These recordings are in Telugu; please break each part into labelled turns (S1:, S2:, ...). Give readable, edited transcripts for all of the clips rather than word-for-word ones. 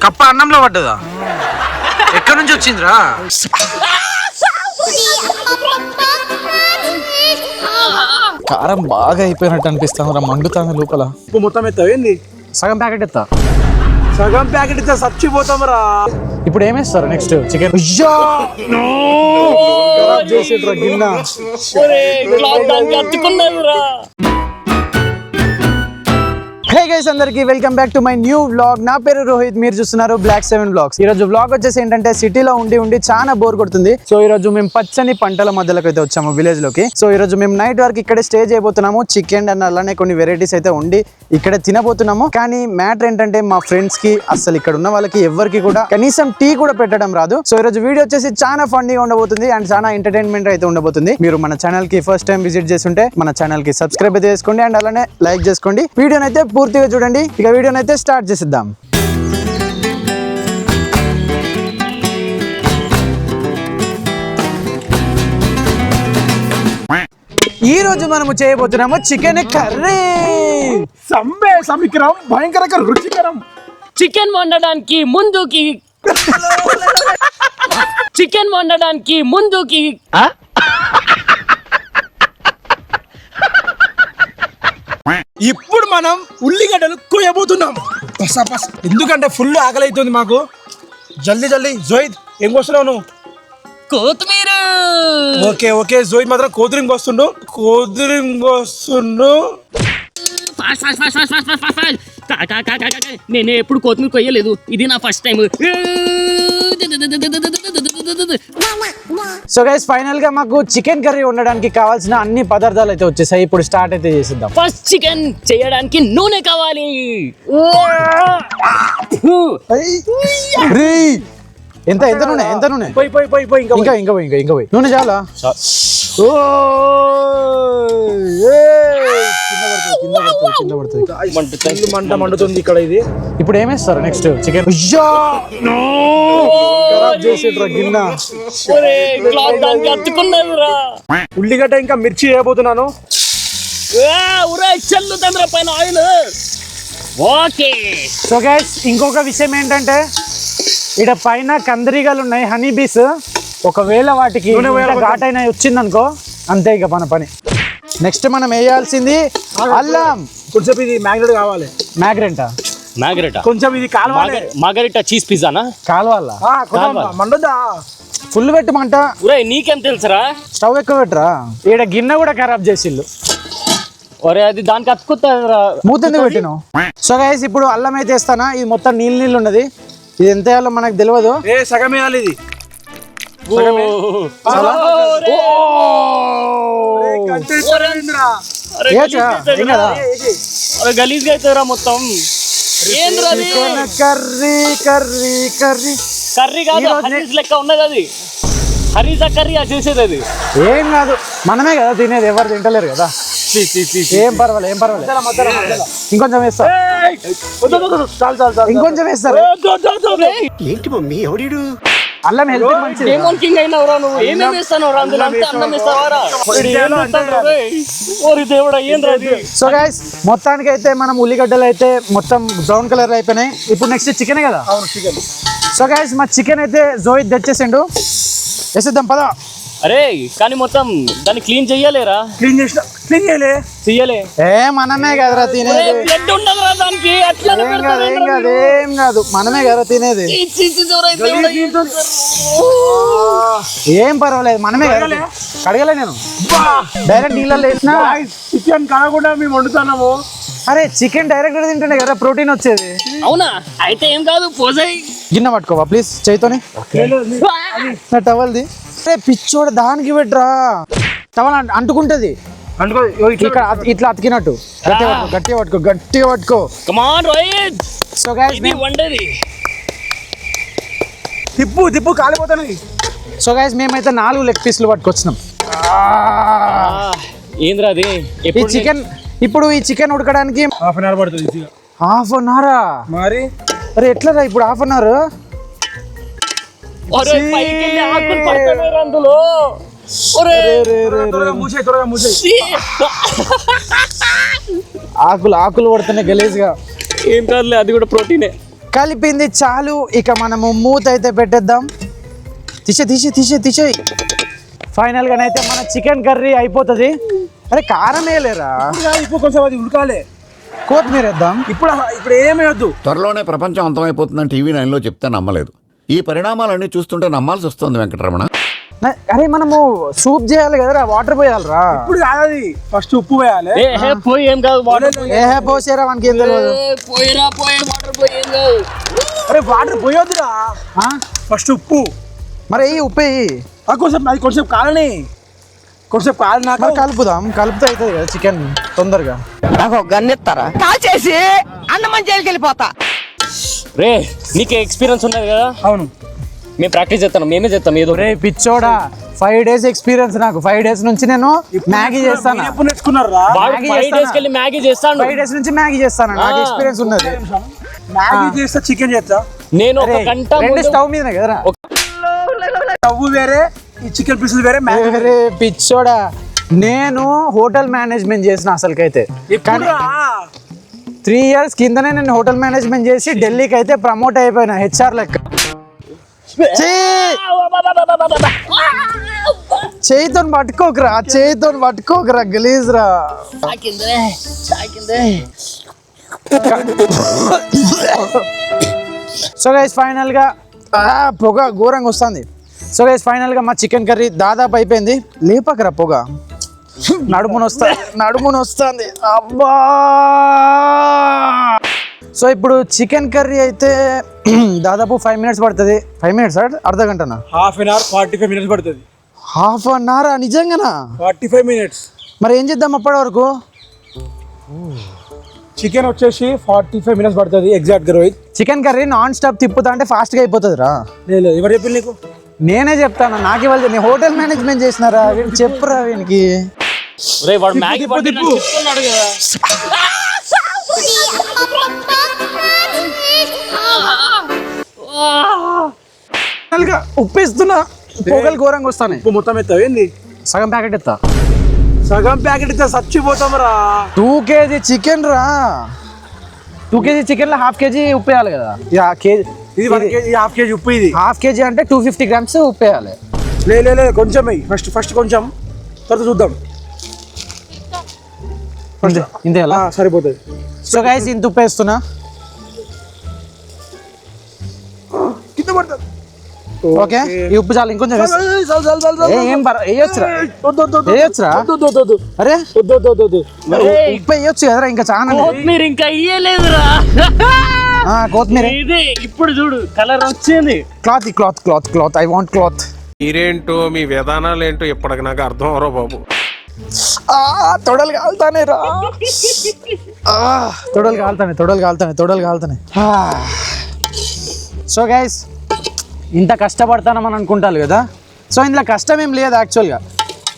S1: కప్ప అన్నంలో పడ్డదా? ఎక్కడి నుంచి వచ్చిందిరా?
S2: కారం బాగా అయిపోయినట్టు అనిపిస్తుంది రా, మండుతాను లోపల.
S3: ఉప్పు మొత్తం ఎత్తావేంది?
S2: సగం ప్యాకెట్ ఎత్తా.
S3: సగం ప్యాకెట్ ఇస్తే చచ్చిపోతాం రా.
S2: ఇప్పుడు ఏమేస్తారు నెక్స్ట్? చికెన్ చేసేట్రా గిన్నె. హే గైస్, అందరికి welcome back to my new vlog. నా పేరు రోహిత్, మీరు చూస్తున్నారు బ్లాక్ 7 వ్లాగ్స్. ఈ రోజు వ్లాగ్ వచ్చేసి ఏంటంటే సిటీలో ఉండి చాలా బోర్ కొడుతుంది. సో ఈ రోజు మేము పచ్చని పంటల మధ్యలోకి అయితే వచ్చాము, విలేజ్ లోకి. సో ఈ రోజు మేము నైట్ వరకు ఇక్కడే స్టే చేయబోతున్నాము. చికెన్ అండ్ అలానే కొన్ని వెరైటీస్ అయితే ఉండి ఇక్కడే తినబోతున్నాము. కానీ మ్యాటర్ ఏంటంటే మా ఫ్రెండ్స్ కి, అసలు ఇక్కడ ఉన్న వాళ్ళకి ఎవరికి కూడా కనీసం టీ కూడా పెట్టడం రాదు. సో ఈ రోజు వీడియో వచ్చేసి చాలా ఫన్నీగా ఉండబోతుంది అండ్ చాలా ఎంటర్టైన్మెంట్ అయితే ఉండబోతుంది. మీరు మన ఛానల్ కి ఫస్ట్ టైం విజిట్ చేస్తుంటే మన ఛానల్ కి సబ్స్క్రైబ్ అయితే చేసుకోండి అండ్ అలానే లైక్ చేసుకోండి. వీడియోని అయితే పూర్తిగా చూడండి. ఇక వీడియోని అయితే స్టార్ట్ చేసిద్దాం. ఈ రోజు మనము చేయబోతున్నాము చికెన్ కర్రీ.
S3: సమీకరం భయంకర రుచికరం.
S4: చికెన్ వండడానికి ముందుకి
S3: ఇప్పుడు మనం ఉల్లిగడ్డలు కోయబోతున్నాం. ఎందుకంటే ఫుల్ ఆకలి అవుతుంది మాకు. జల్దీ జోయిద్, ఏం కోస్తున్నావు నువ్వు?
S4: కొత్తిమీర.
S3: ఓకే జోయిద్ మాత్రం కోతురింగ్ వస్తుండు.
S4: నేను ఎప్పుడు కొత్తిమీర కొయ్యలేదు, ఇది నా first time.
S2: So guys, final గా మాకు చికెన్ కర్రీ వండడానికి కావాల్సిన అన్ని పదార్థాలు అయితే వచ్చేసాయి. ఇప్పుడు స్టార్ట్ అయితే చేసిద్దాం.
S4: ఫస్ట్ చికెన్ చేయడానికి నూనె కావాలి.
S2: ఎంత నూనె?
S3: పోయి
S2: ఇంకా నూనె చాలా. కింద పడుతుంది.
S3: మంట మండుతుంది ఇక్కడ. ఇది
S2: ఇప్పుడు ఏమేస్తారు నెక్స్ట్? చికెన్ చేసేట్రా గిన్నె.
S3: ఉల్లిగడ్డ ఇంకా మిర్చి వేయబోతున్నాను.
S4: చల్లుతంద్ర పైన ఆయిల్. ఓకే.
S2: సో గైస్, ఇంకొక విషయం ఏంటంటే ఇక్కడ పైన కందిరీగలు ఉన్నాయి, హనీ బీస్. ఒకవేళ వాటికి ఘాటైన వచ్చిందనుకో, అంతే ఇక మన పని. నెక్స్ట్ మనం వేయాల్సింది అల్లం.
S3: కొంచెం ఇది మ్యాగ్నెట్ కావాలి.
S4: మ్యాగరెటా
S3: కొంచెం ఇది కాలవాలి.
S4: మార్గరెటా చీజ్ పిజ్జానా?
S2: కాలువల్ల
S3: మండదా?
S2: ఫుల్ పెట్టమంట.
S4: నీకేం తెలుసురా?
S2: స్టవ్ ఎక్కువ పెట్టరా, ఈడ గిన్నె కూడా ఖరాబ్ చేసిల్లు.
S4: ఒరే, అది దానికి అతుకుతుందిరా.
S2: మూతెందుకు పెట్టినావు? సో గైస్, ఇప్పుడు అల్లం అయితే వేస్తానా. ఇది మొత్తం నీళ్ళు ఉన్నది. ఇది ఎంత వేయాలో మనకు తెలియదు.
S3: సగం వేయాలి ఇది.
S4: గలీజ్ అవుతారా మొత్తం. కర్రీ కాదు, హరీస్ లెక్క ఉన్నది అది. హరీసా కర్రీ చేసేది అది.
S2: ఏం కాదు, మనమే కదా తినేది, ఎవరు తింటలేరు కదా. ఏం పర్వాలేదు. ఇంకొంచెం వేస్తా. ఇంకొంచెం వేస్తారు.
S3: ఏంటి మమ్మీ ఎవడు?
S2: అల్లం హెల్త్ మంచిది.
S4: కింగ్ అయినవరా నువ్వు? ఏమేమి వేస్తాను అందులో? అన్నం వేస్తావారా? దేవుడా, ఏం రాదు.
S2: సో గైస్, మొత్తానికి అయితే మనం ఉల్లిగడ్డలు అయితే మొత్తం బ్రౌన్ కలర్ అయిపోయినాయి. ఇప్పుడు నెక్స్ట్ చికెన్ కదా.
S3: అవును, చికెన్.
S2: సో గైస్, మా చికెన్ అయితే జోయిత్ తెచ్చేసిండు. వేసేద్దాం పదా.
S4: అరే కానీ మొత్తం దాన్ని క్లీన్ చెయ్యలేరా?
S3: క్లీన్ చేయలే.
S2: మనమే కదరా తినేది.
S4: బ్లడ్ ఉండదురా దానికి.
S2: ఏం కాదు, మనమే కదరా తినేది. ఏం పర్వాలేదు, మనమే కదా. కడగలే నేను, డైరెక్ట్ నీళ్ళలో వేసిన.
S3: చికెన్ కడగకుండా మేము వండుతున్నాము.
S2: అరే, చికెన్ డైరెక్ట్ తింటుండే కదా ప్రోటీన్ వచ్చేది.
S4: అవునా? అయితే ఏం కాదు, పోసాయి.
S2: గిన్నె పట్టుకోవా ప్లీజ్, చేయితోని. నా టవల్ది. అరే పిచ్చోడ, దానికి పెట్టరా. టవల్ అంటుకుంటది. ఇక్కడ ఇట్లా అతికినట్టు గట్టిగా పట్టుకో.
S4: Come on Rohit.
S2: So guys,
S4: ఇది వండది.
S3: తిప్పు కాలిపోతాయి.
S2: సో గైస్, మేమైతే 4 లెగ్ పీస్లు పట్టుకొచ్చినాం.
S4: ఏంద్రా అది?
S2: ఈ చికెన్ ఇప్పుడు ఈ చికెన్ ఉడకడానికి
S3: హాఫ్ అన్ అవర్ పడుతుంది.
S2: హాఫ్ అన్ అవరా?
S3: మరి
S2: అరే ఎట్లా ఇప్పుడు హాఫ్ అన్ అవర్?
S4: అందులో
S2: ఆకులు పడుతున్నాయి గలీజ్గా.
S4: ఏం కాదులే, అది కూడా ప్రోటీనే.
S2: కలిపింది చాలు, ఇక మనము మూత అయితే పెట్టేద్దాం. తీసే ఫైనల్గానైతే మన చికెన్ కర్రీ అయిపోతుంది. అరే కారం వేయలేరా,
S3: ఇప్పుడు కొంచెం అది ఉడకాలి.
S2: కొత్తిమీర వేద్దాం.
S3: ఇప్పుడు ఏమీ వద్దు.
S5: త్వరలోనే ప్రపంచం అంతమైపోతుందని టీవీ 9లో చెప్తే నమ్మలేదు. ఈ పరిణామాలన్నీ చూస్తుంటే నమ్మాల్సి వస్తుంది వెంకటరమణ.
S2: అరే మనము సూప్ చేయాలి కదరా, వాటర్ పోయాలరా.
S3: ఇప్పుడు కాదు, ఫస్ట్ ఉప్పు వేయాలి.
S4: పోయి ఏం కాదు వాటర్
S2: పోసారా మనకి ఏం తెలియదు.
S4: పోయిరా పోయి వాటర్ పోయి ఏం కాదు.
S3: అరే వాటర్ పోయొద్దురా, ఫస్ట్ ఉప్పు.
S2: మరి ఈ ఉప్పు
S3: కొంచెం కాలని, కొంచెం కాలినాక
S2: కలుపుదాం. కలిపితే అవుతుంది కదా చికెన్ తొందరగా.
S6: నాకు గన్నెత్తారా కాల్చేసి అన్నమని జైలుకి వెళ్ళిపోతా.
S4: రే నీకు ఎక్స్పీరియన్స్ ఉన్నది కదా.
S3: అవును,
S4: మేము ప్రాక్టీస్ చేస్తాం, మేమే చేస్తాం ఏదో.
S2: రే పిచ్చోడా, 5 days ఎక్స్పీరియన్స్ నాకు. 5 days నుంచి నేను మ్యాగీ చేస్తాను.
S3: ఎప్పుడు నేర్చుకున్నారా?
S4: వాడు 5 days కెళ్ళి మ్యాగీ చేస్తాను.
S2: 5 days నుంచి మ్యాగీ చేస్తాను, నాకు ఎక్స్పీరియన్స్ ఉన్నది.
S3: మ్యాగీ చేస్తా, చికెన్ చేస్తా.
S4: నేను ఒక గంట
S2: రెండు స్టవ్ మీద కదరా.
S3: స్టవ్ వేరే, ఈ చికెన్ పీసులు వేరే.
S2: రే పిచ్చోడా, నేను హోటల్ మేనేజ్మెంట్ చేసిన అసలుకైతే. కానీ 3 years కిందనే నేను హోటల్ మేనేజ్మెంట్ చేసి ఢిల్లీకి అయితే ప్రమోట్ అయిపోయినా హెచ్ఆర్ లెక్క. చేయితో పట్టుకోకరా గలీజ్ రా. సో గైస్ ఫైనల్ గా పొగ ఘోరంగా వస్తుంది. సో గైస్ ఫైనల్ గా మా చికెన్ కర్రీ దాదాపు అయిపోయింది. లేపకరా పొగ, నడుమును వస్తుంది అబ్బా. సో ఇప్పుడు చికెన్ కర్రీ అయితే దాదాపు 5 minutes పడుతుంది. 5 minutes అర్ధ గంటనా?
S3: ½ an hour 45 minutes పడుతుంది.
S2: ½ an hour నిజంగానా?
S3: 45 minutes.
S2: మరి ఏం చేద్దాం అప్పటి వరకు?
S3: చికెన్ వచ్చేసి 45 minutes పడుతుంది ఎగ్జాక్ట్ గా. Rohit,
S2: chicken curry non stop తిప్పుతా అంటే ఫాస్ట్గా అయిపోతుంది రా.
S3: లేదు ఎవరు చెప్పింది నీకు?
S2: నేనే చెప్తాను, నాకు ఇవాళ నేను హోటల్ మేనేజ్మెంట్ చేసినారా, వీడికి చెప్పురా వీనికి.
S4: రే వాడు మ్యాగీ చెప్తున్నాడు కదా.
S2: ఉప్పు ఇస్తున్నా, పొగలు ఘోరంగా వస్తాయి.
S3: ఉప్పు మొత్తం ఎత్తావు ఏంది?
S2: సగం ప్యాకెట్ ఎత్తా.
S3: సగం ప్యాకెట్ ఇస్తే చచ్చిపోతామరా.
S2: 2 kg చికెన్ రా. 2 kg చికెన్ లో ½ kg ఉప్పు వేయాలి కదా.
S3: ఇది 1 kg, ½ kg ఉప్పు. ఇది
S2: ½ kg అంటే 250 grams ఉప్పు వేయాలి.
S3: లేదు కొంచెం ఫస్ట్ కొంచెం, తర్వాత చూద్దాం.
S2: ఇంతే ఎలా
S3: సరిపోతుంది.
S2: సో గైస్ ఇంత ఉప్పు వేస్తున్నా.
S3: కింద పడుతుంది.
S2: ఓకే, ఈ ఉప్పు చాలు. ఇంకొంచెం వేయొచ్చురా. అరే ఉప్పు వేయొచ్చు కదరా, ఇంకా చాలా.
S4: కొత్తిమీర ఇంకా ఇయ్యలేదురా.
S2: కొత్తిమీర
S4: ఇది ఇప్పుడు చూడు కలర్ వచ్చింది.
S2: Cloth I want cloth.
S7: మీరేంటో మీ విధానాలు ఏంటో ఇప్పటికి నాకు అర్థం అవరో బాబు.
S2: తొడలు కాలుతానే రా, తొడలు కాలుతానే. సో గైస్ ఇంత కష్టపడతానమని అనుకుంటారు కదా. సో ఇందులో కష్టం ఏం లేదు యాక్చువల్గా.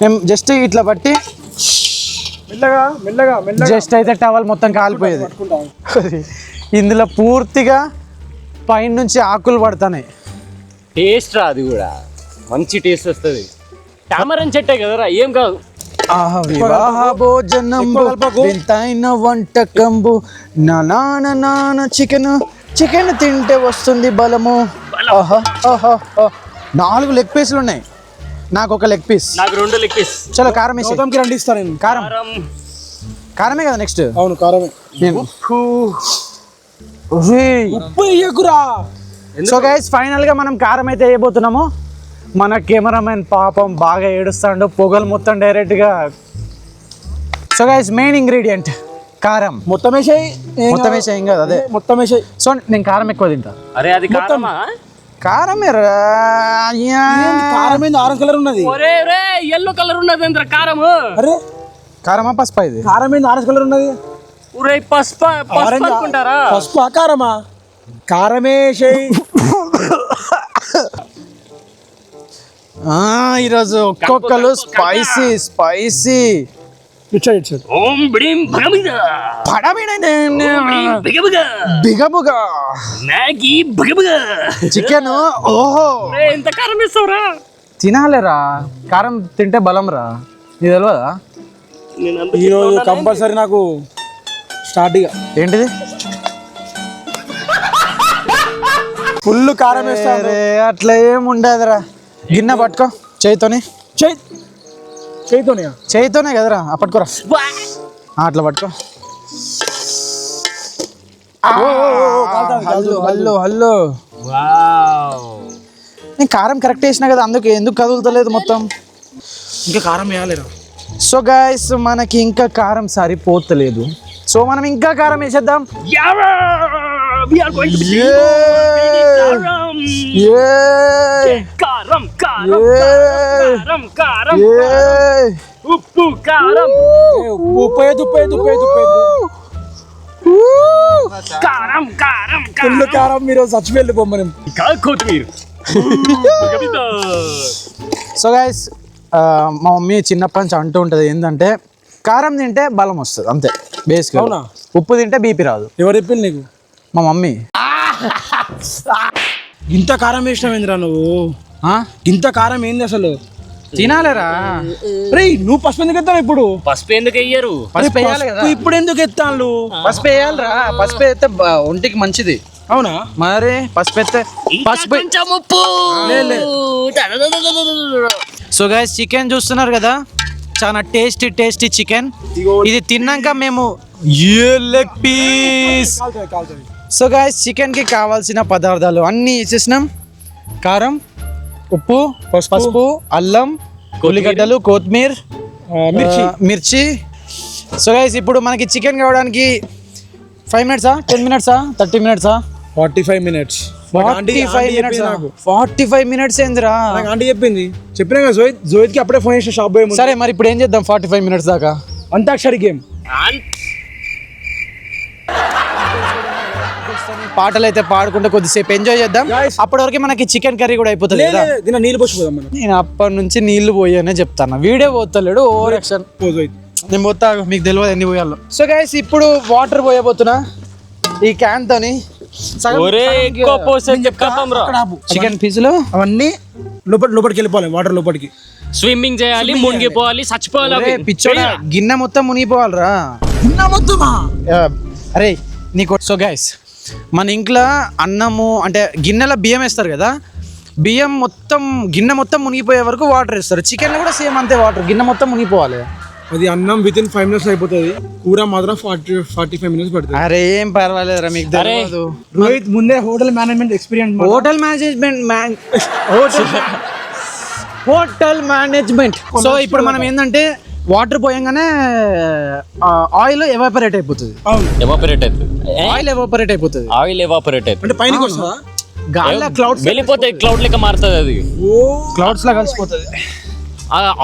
S2: మేము జస్ట్ ఇట్లా బట్టి
S3: మెల్లగా
S2: జస్ట్ అయితే టవల్ మొత్తం కాలిపోయేది. ఇందులో పూర్తిగా పైన నుంచి ఆకులు పడతాయి.
S4: టేస్ట్ రా, అది కూడా మంచి టేస్ట్ వస్తుంది. టామరన్ చెట్టే కదరా, ఏం కాదు.
S2: వివాహ భోజనంబు వింతైన వంటకంబు నాన చికెన్ తింటే వస్తుంది బలము. 4 లెగ్ పీసులు ఉన్నాయి, నాకు ఒక లెగ్ పీస్.
S4: నాకు 2 లెగ్ పీస్.
S2: చలో కారం వేసి.
S3: కి ఇస్తాను నేను.
S2: కారమే కదా నెక్స్ట్?
S3: అవును కారమే. ఉప్పు ఇయ్యకురా.
S2: సో గైస్ ఫైనల్ గా మనం కారం అయితే వేయబోతున్నాము. మన కెమెరామెన్ పాపం బాగా ఏడుస్తాడు, పొగలు మొత్తం డైరెక్ట్ గా. సో గైస్ మెయిన్ ఇంగ్రీడియంట్ కారం.
S3: మొత్తం వేసేయి,
S2: ఏం కాదు, అదే
S3: మొత్తం వేసేయి.
S2: సో నేను కారం ఎక్కువ తింటా.
S4: అరే అది కారమా?
S2: కారమే రా.
S3: కారం ఏంది ఆరెంజ్ కలర్ ఉన్నది?
S4: ఒరే రే yellow కలర్ ఉన్నది ఏంద్ర కారము?
S3: అరే
S2: కారమా పసుపా? ఇది
S3: కారం ఏంది ఆరెంజ్ కలర్ ఉన్నది?
S4: ఒరే పసుపు అనుకుంటారా?
S3: పసుపు కారమా? కారమే వేసేయి.
S2: ఈరోజు ఒక్కొక్కరు స్పైసీ.
S4: ఓం బ్రీం భగబిగా
S2: బిగబుగా
S4: మ్యాగీ భగబిగా
S2: చికెన్. ఓహో
S4: ఎంత కారం ఇస్తావురా?
S2: తినాలిరా, కారం తింటే బలం రా. నీకు తెలియదా?
S3: ఈరోజు కంపల్సరీ నాకు స్టార్ట్. ఇక
S2: ఏంటిది?
S3: ఫుల్ కారం వేస్తాను.
S2: అరే అట్లా ఏం ఉండదురా. గిన్నె పట్టుకో చేయితోని. చేయితోనే కదరా పట్టుకోరా. అట్లా పట్టుకో. హల్లు హల్లు. నేను కారం కరెక్ట్ వేసినా కదా, అందుకు ఎందుకు కదులుతలేదు మొత్తం.
S3: ఇంకా కారం వేయాలిరా.
S2: సో గైస్ మనకి ఇంకా కారం సరిపోతలేదు, సో మనం ఇంకా కారం వేసేద్దాం.
S4: ఉప్పు కారం కారం కారం
S3: ఫుల్ కారం. మీరు చచ్చిపోయి బొమ్మని
S4: కొత్తిమీర.
S2: సో గైస్ మా మమ్మీ చిన్నప్పటి నుంచి అంటూ ఉంటుంది ఏంటంటే కారం తింటే బలం వస్తుంది అంతే బేసిక్గా.
S3: అవునా?
S2: ఉప్పు తింటే బీపీ రాదు.
S3: ఎవరు చెప్పింది నీకు?
S2: మా మమ్మీ.
S3: ఇంత కారం వేసినావేంద్రా నువ్వు? ఇంత కారం ఏంది అసలు?
S2: తినాలేరా.
S3: రే నువ్వు పసుపు ఎందుకు ఎత్తావు ఇప్పుడు?
S4: పసుపు ఎందుకు వెయ్యరు?
S2: పసుపు వేయాలి కదా.
S3: ఇప్పుడు ఎందుకు ఎత్తాను?
S2: పసుపు వేయాలిరా. పసుపు వేస్తే ఒంటికి మంచిది.
S3: అవునా?
S2: మరి పసుపు వేస్తే పసుపు.
S4: కొంచెం ఉప్పు.
S2: సో గైస్ చికెన్ చూస్తున్నారు కదా, చాలా టేస్టీ టేస్టీ చికెన్. ఇది తిన్నాక మేము leg piece. So guys chicken కి కావాల్సిన పదార్థాలు అన్నీ ఇచ్చేసినాం. కారం, ఉప్పు, పసుపు, అల్లం, ఉల్లిగడ్డలు, కొత్తిమీర, మిర్చి. సో గైస్ ఇప్పుడు మనకి చికెన్ కావడానికి 5 minutes 10 minutes 30 minutes
S3: 45 minutes.
S2: 45 minutes ఏందిరా?
S3: నాకు ఆంటీ చెప్పింది. చెప్పినా కదా జోయిత్ కి అప్పుడే ఫోన్ చేసిన షాప్ పోయి.
S2: సరే మరి ఇప్పుడు ఏం చేద్దాం 45 minutes దాకా?
S3: అంతాక్షరి గేమ్.
S2: పాటలు అయితే పాడుకుంటే కొద్దిసేపు ఎంజాయ్ చేద్దాం. అప్పటి వరకు మనకి చికెన్ కర్రీ కూడా అయిపోతుంది కదా.
S3: దీని నీళ్ళు పోసిపోదాం మనం.
S2: నేను అప్పటి నుంచి నీళ్లు పోయానే చెప్తాను, వీడియో పోతలేడు. Over action. నేను పోతా, మీకు తెలియదు ఎన్ని పోయాలో. సో గైస్ ఇప్పుడు వాటర్ పోయబోతున్నా ఈ క్యాన్ తోని. చికెన్ పీసులు అవన్నీ
S3: లోపలికి వెళ్ళిపోవాలి, వాటర్ లోపలికి.
S4: స్విమ్మింగ్ చేయాలి, మునిగిపోవాలి, చచ్చిపోవాలి.
S2: పిచ్చోడా గిన్నె మొత్తం మునిగిపోవాలరా. అరే నీకు. సో గైస్ మన ఇంట్లో అన్నము అంటే గిన్నెలో బియ్యం వేస్తారు కదా, బియ్యం మొత్తం గిన్నె మొత్తం మునిగిపోయే వరకు వాటర్ వేస్తారు. చికెన్లో కూడా సేమ్ అంతే, వాటర్ గిన్నె మొత్తం మునిగిపోవాలి.
S3: అది అన్నం వితిన్ 5 minutes అయిపోతుంది. కూర మాత్రం 45 minutes పడుతుంది.
S2: అరే ఏం పర్వాలేదురా, మీకు తెలియదు.
S3: రోహిత్ ముందే hotel management experience.
S2: Hotel management. So ఇప్పుడు మనం ఏంటంటే వాటర్ పోయంగానే ఆయిల్ ఎవాపరేట్ అయిపోతుంది.
S4: ఎవాపరేట్ అవుతుంది.
S2: ఆయిల్ ఎవాపరేట్ అయిపోతుంది.
S4: ఆయిల్ ఎవాపరేట్ అవుతుంది
S3: అంటే పైనకి వస్తుందా?
S2: గాలిలో క్లౌడ్స్
S4: వెళ్ళిపోతాయి, క్లౌడ్ లెక్క మారుతుంది. అది
S2: క్లౌడ్స్ లా కలిసిపోతుంది.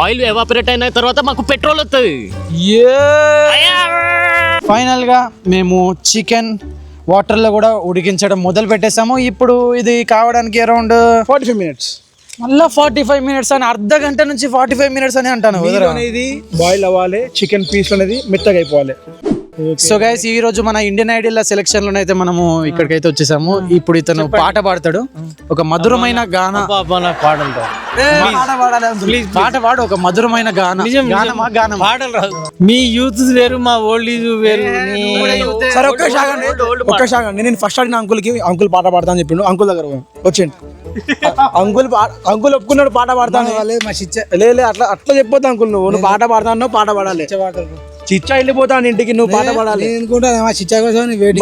S4: ఆయిల్ ఎవాపరేట్ అయిన తర్వాత మాకు పెట్రోల్ వస్తుంది.
S2: ఫైనల్ గా మేము చికెన్ వాటర్ లో కూడా ఉడికించడం మొదలు పెట్టేసాము. ఇప్పుడు ఇది కావడానికి అరౌండ్
S3: 45 minutes.
S2: మళ్ళీ 45 minutes అని, అర్ధ గంట నుంచి 45 minutes అని అంటాను.
S3: అనేది బాయిల్ అవ్వాలి, చికెన్ పీస్ అనేది మెత్తగా అయిపోవాలి.
S2: సో గైస్ ఈ రోజు మన ఇండియన్ ఐడల్ సెలెక్షన్ లోనైతే మనము ఇక్కడికైతే వచ్చేసాము. ఇప్పుడు ఇతను పాట పాడతాడు, ఒక మధురమైన గాన. పాట పాడు, ఒక మధురమైన గాన. పాటలు రాదు. మీ యూత్ వేరు, మా ఓల్డ్ ఏజ్ వేరు.
S3: సరే ఒక్క షాగండి. నేను ఫస్ట్ అడిగిన అంకుల్ పాట పాడతా అని చెప్పిండు. అంకుల్ దగ్గర వచ్చేయండి. అంకుల్ ఒప్పుకున్నాడు పాట పాడతాను. లేదు అట్లా చెప్పొద్దు అంకుల్. నువ్వు పాట పాడతాను, పాట పాడాలి. చిచ్చా వెళ్ళిపోతాను ఇంటికి, నువ్వు పాట పాడాలి.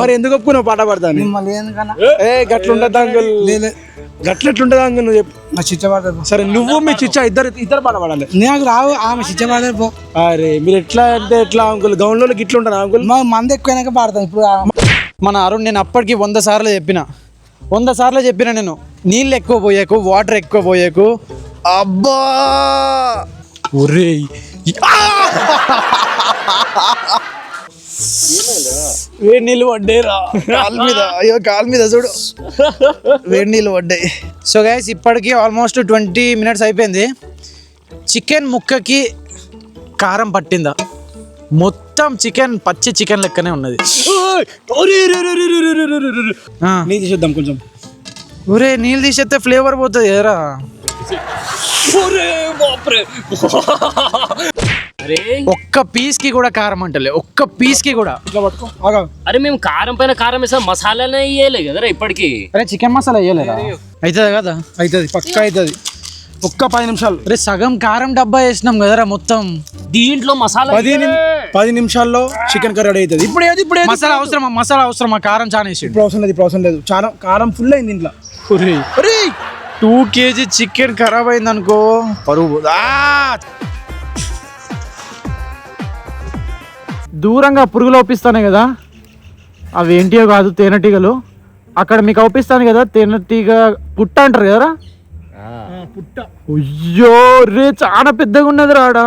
S3: మరి ఎందుకు ఒప్పుకున్నావు పాట పాడతాను? గట్లుంటది అంకుల్, గట్లెట్లుంటది అంకుల్ నువ్వు చెప్పు. నా చిచ్చ పాడతాను. సరే నువ్వు మీ చిచ్చా ఇద్దరు పాట పాడాలి. నాకు రావు, ఆమె చిచ్చ పాడతారు. అరే మీరు ఎట్లా అంటే ఎట్లా అంకుల్? గౌన్లో గిట్లు ఉంటారు అంకుల్.
S2: మంది ఎక్కువైనాక పాడతాను. ఇప్పుడు మన అరుణ్ నేను అప్పటికి 100 సార్లు చెప్పిన నేను, నీళ్ళు ఎక్కువ పోయాకు, వాటర్ ఎక్కువ పోయాకు. అబ్బా ఒరే వేడి నీళ్ళు పడ్డాయిరా కాలు మీద. అయ్యో కాలు మీద చూడు, వేడి నీళ్ళు పడ్డాయి. సో గైస్ ఇప్పటికి ఆల్మోస్ట్ 20 minutes అయిపోయింది. చికెన్ ముక్కకి కారం పట్టిందా? మొత్తం చికెన్ పచ్చి చికెన్ లెక్కనే ఉన్నది.
S3: నీళ్ళు తీసేద్దాం కొంచెం.
S2: ఒరే నీళ్ళు తీసేస్తే ఫ్లేవర్ పోతుంది ఎరా.
S4: అరే
S2: ఒక్క పీస్ కి కూడా కారం అంటలే, ఒక్క పీస్ కి కూడా.
S3: ఇట్లా పట్టుకో ఆగా.
S4: అరే మేము కారం పైన కారం వేసాం, మసాలానే వేయలే కదరా ఇప్పటికి.
S2: అరే చికెన్ మసాలా వేయలేదా? అవుతుంది కదా,
S3: అవుతుంది పక్కా అవుతుంది. ఒక్క 10 నిమిషాలు.
S2: అరే సగం కారం డబ్బా వేసినాం కదరా మొత్తం.
S4: దీంట్లో మసాలా
S3: 10 నిమిషాల్లో చికెన్ కర్రీ రెడీ అవుతుంది. ఇప్పుడు ఏది ఇప్పుడు
S2: మసాలా అవసరమా? మసాలా అవసరమా? కారం చాలా వేసి.
S3: ఇప్పుడు అవసరం లేదు చాలా కారం ఫుల్ అయింది ఇంట్లో.
S2: 2 kg చికెన్ ఖరాబ్ అయింది అనుకో, పరువు. దూరంగా పురుగులు ఒప్పిస్తానే కదా, అవి ఏంటియో కాదు తేనెటీగలు. అక్కడ మీకు ఒప్పిస్తాను కదా తేనెటీగ పుట్ట అంటారు కదరా. అయ్యో రే చాలా పెద్దగా ఉన్నది రాడా.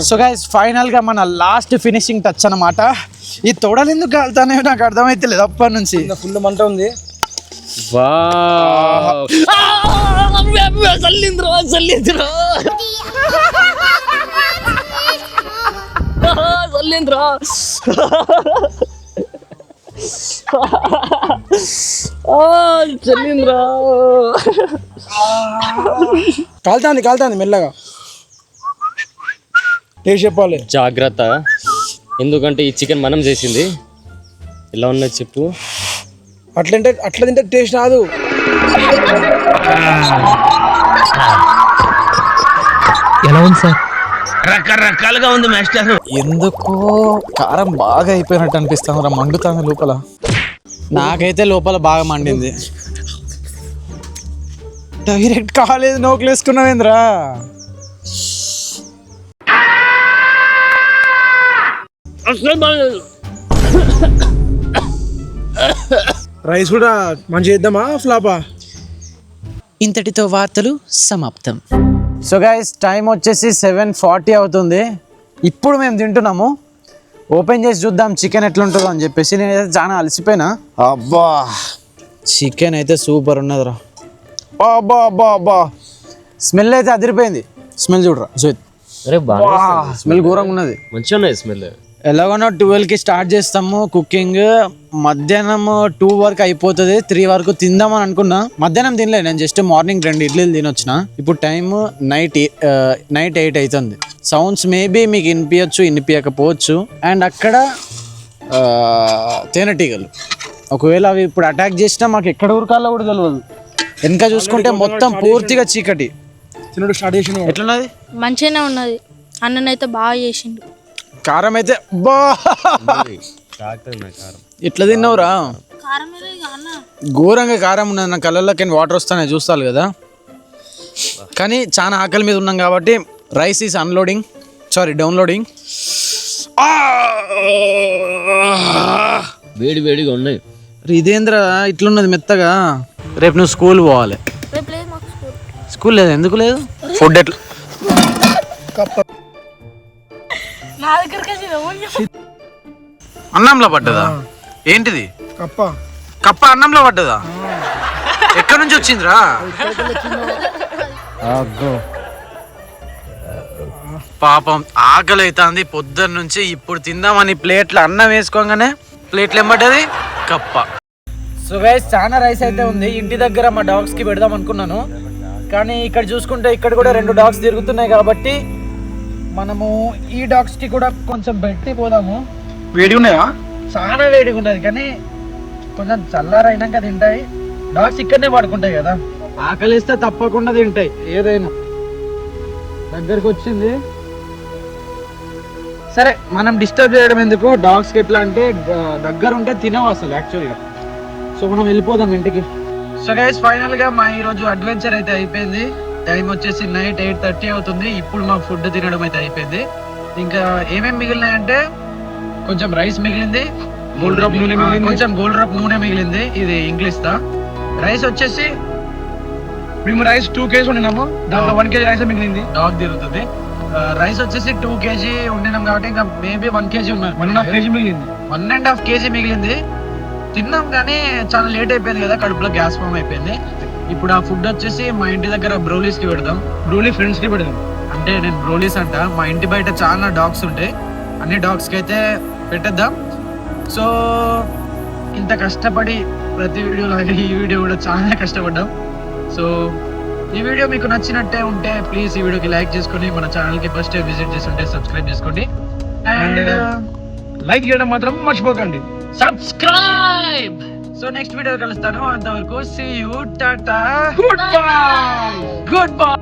S2: సో గైస్ ఫైనల్ గా మన లాస్ట్ ఫినిషింగ్ టచ్ అన్నమాట. ఈ తొడలు ఎందుకు కాలుతానే నాకు అర్థమైతే లేదు అప్పటి నుంచి.
S3: ఫుల్ మంట ఉంది. కాలుతాంది మెల్లగా. ఏ చెప్పాలి
S4: జాగ్రత్త, ఎందుకంటే ఈ చికెన్ మనం చేసింది. ఎలా ఉన్నది చెప్పు.
S3: అట్లా తింటే టేస్ట్ రాదు.
S2: ఎలా ఉంది సార్?
S6: రకరకాలుగా ఉంది మాస్టర్.
S2: ఎందుకో కారం బాగా అయిపోయినట్టు అనిపిస్తుంది రా, మండుతుంది లోపల. నాకైతే లోపల బాగా మండింది. డైరెక్ట్ కాలేదు నోకులు వేసుకున్నావేంద్రా.
S3: రైస్ కూడా మంచి చేద్దామా ఫ్లాపా?
S2: ఇంతటితో వార్తలు సమాప్తం. సో గైస్ టైం వచ్చేసి 7:40 అవుతుంది. ఇప్పుడు మేము తింటున్నాము. ఓపెన్ చేసి చూద్దాం చికెన్ ఎట్లుంటుందో అని చెప్పేసి. నేనైతే చాలా అలసిపోయినా. అబ్బా చికెన్ అయితే సూపర్ ఉన్నదిరా. అబ్బా అబ్బా అబ్బా స్మెల్ అయితే అదిరిపోయింది. స్మెల్ చూడరా జోత్.
S4: అరే బాగా
S2: స్మెల్ ఘోరంగా ఉన్నది.
S4: మంచిగా ఉన్నది స్మెల్.
S2: ఎలాగోనో 12కి స్టార్ట్ చేస్తాము కుకింగ్. మధ్యాహ్నం 2 వరకు అయిపోతుంది. 3 వరకు తిందామని అనుకున్నా. మధ్యాహ్నం తినలేదు నేను, జస్ట్ మార్నింగ్ 2 ఇడ్లీలు తినొచ్చిన. ఇప్పుడు టైం నైట్ 8 అవుతుంది. సౌండ్స్ మేబీ మీకు వినిపించకపోవచ్చు. అండ్ అక్కడ తేనెటీగలు, ఒకవేళ అవి ఇప్పుడు అటాక్ చేసినా మాకు ఎక్కడ ఉరకాలో కూడా తెలియదు. వెనక చూసుకుంటే మొత్తం పూర్తిగా చీకటి.
S3: తినడు స్టార్ట్ చేసిన.
S2: ఎట్లున్నది?
S8: మంచిగానే ఉన్నది. అన్ననైతే బాగా చేసిండు.
S2: కారం అయితే బా ఎట్లా తిన్నావురా? ఘోరంగా కారం ఉన్నది. నా కళ్ళల్లోకి వాటర్ వస్తానే చూస్తాను కదా. కానీ చాలా ఆకలి మీద ఉన్నాం కాబట్టి రైస్ ఈస్ డౌన్లోడింగ్.
S4: వేడిగా ఉన్నాయి.
S2: ఇదేంద్ర ఇట్లున్నది మెత్తగా. రేపు నువ్వు స్కూల్ పోవాలి. స్కూల్ లేదు? ఎందుకు లేదు? ఫుడ్ ఎట్లా? అన్నంలో పడ్డదా? ఏంటిది? కప్ప అన్నంలో పడ్డదా? ఎక్కడి నుంచి వచ్చిందిరా? పాపం ఆకలి అవుతుంది పొద్దున్న నుంచి. ఇప్పుడు తిందామని ప్లేట్లు అన్నం వేసుకోగానే ప్లేట్లు ఏమంటది కప్ప. సో గైస్ చాలా రైస్ అయితే ఉంది. ఇంటి దగ్గర మా డాగ్స్ కి పెడదాం అనుకున్నాను, కానీ ఇక్కడ చూసుకుంటే ఇక్కడ కూడా 2 డాగ్స్ తిరుగుతున్నాయి కాబట్టి మనము ఈ డాగ్స్ కి కూడా కొంచెం పెట్టి పోదాము.
S3: వేడి ఉన్నాయా?
S2: చాలా వేడిగా ఉన్నది, కానీ కొంచెం చల్లారైనాక తింటాయి. డాగ్స్ ఇక్కడనే పడుకుంటాయి కదా, ఆకలిస్తే తప్పకుండా తింటాయి. ఏదైనా దగ్గరకు వచ్చింది సరే, మనం డిస్టర్బ్ చేయడం ఎందుకు. డాగ్స్కి ఎట్లా అంటే దగ్గర ఉంటే తినవు అసలు యాక్చువల్గా. సో మనం వెళ్ళిపోదాం ఇంటికి. సో గైస్ ఫైనల్గా మా ఈరోజు అడ్వెంచర్ అయితే అయిపోయింది. టైం వచ్చేసి నైట్ 8:30 అవుతుంది. ఇప్పుడు మా ఫుడ్ తినడం అయితే అయిపోయింది. ఇంకా ఏమేమి మిగిలినాయంటే కొంచెం రైస్ మిగిలింది,
S3: గోల్డ్ డ్రాప్ నూనె మిగిలింది,
S2: కొంచెం గోల్డ్ డ్రాప్ నూనె మిగిలింది. ఇది ఇంగ్లీష్ దా. రైస్ వచ్చేసి
S3: మేము రైస్ 2 kg వండినాము, దాంట్లో 1 kg రైస్ మిగిలింది.
S2: డాగ్ తిరుగుతుంది. రైస్ వచ్చేసి 2 kg వండినాం కాబట్టి ఇంకా మేబీ 1 kg ఉన్నారు.
S3: 1.5 kg మిగిలింది.
S2: 1.5 kg మిగిలింది. తిన్నాం కానీ చాలా లేట్ అయిపోయింది కదా, కడుపులో గ్యాస్ ఫామ్ అయిపోయింది. ఇప్పుడు ఆ ఫుడ్ వచ్చేసి మా ఇంటి దగ్గర బ్రోలీస్ కి పెడదాం.
S3: బ్రోలీ ఫ్రెండ్స్ కి పెడదాం.
S2: అంటే నేను బ్రోలీస్ అంట. మా ఇంటి బయట చాలా డాగ్స్ ఉంటాయి, అన్ని డాగ్స్ కి అయితే పెట్టేద్దాం. సో ఇంత కష్టపడి ప్రతి వీడియోలో ఈ వీడియో కూడా చాలా కష్టపడ్డాం. సో ఈ వీడియో మీకు నచ్చినట్టే ఉంటే ప్లీజ్ ఈ వీడియోకి లైక్ చేసుకొని మన ఛానల్ కి ఫస్ట్ విజిట్ చేస్తుంటే సబ్స్క్రైబ్ చేసుకోండి అండ్
S3: లైక్ చేయడం మాత్రం మర్చిపోకండి.
S2: సబ్స్క్రైబ్. సో నెక్స్ట్ వీడియో కలుస్తాను, అంతవరకు see you, tata, good by.